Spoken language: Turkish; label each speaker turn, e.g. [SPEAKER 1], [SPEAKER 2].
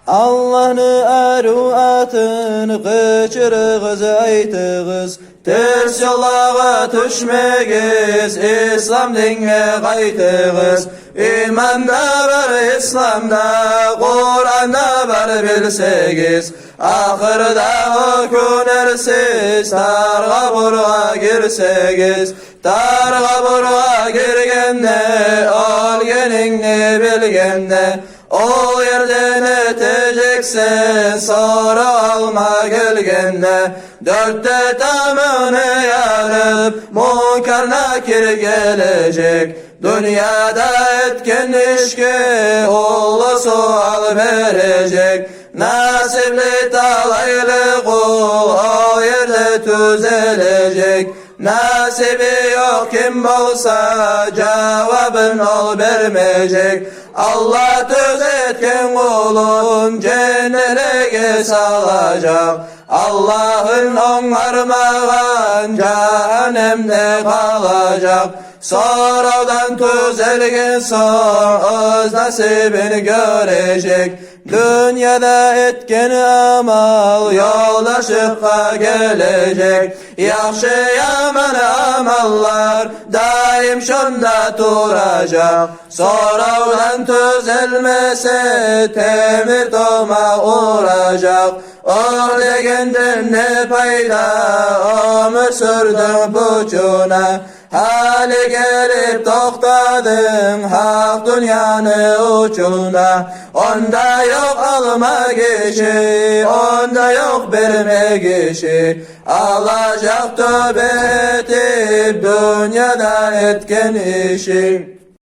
[SPEAKER 1] Allah'ını eruatını kıçırığız aytığız, ters yollağa düşmegiz, İslam dinine qaytığız. İmanda var, İslamda, Kur'an'da var bilsegiz, ahırda hükünersiz, targa burga girsegiz. Targa burga girgende, ol geningni bilgende, o yerden eteceksin, sonra alma gelgende. Dörtte tamını yarıp, munkar nakir gelecek. Dünyada etken işki, oğlu sual verecek. Nasipli talaylı kul, o yerde düzelecek. Nasibi yok kim olsa, cevabın ol vermeyecek. Allah düz etken kulun cennete salacak. Allah'ın onarmağan cehennemde kalacak. Sonradan düzelgen son öz nasibini görecek. Dünyada etken amal yoldaşıkka gelecek. Yaxşı yaman amallar daim şunda duracak. Sonradan düzelmese temir toma uğracak. O legenden ne payda, ömür sürdün bucuna. Hali gelip toktadın hak dünyanın ucuna. Onda yok alma kişi, onda yok verme kişi. Alacak tövbe edip dünyada etken işi.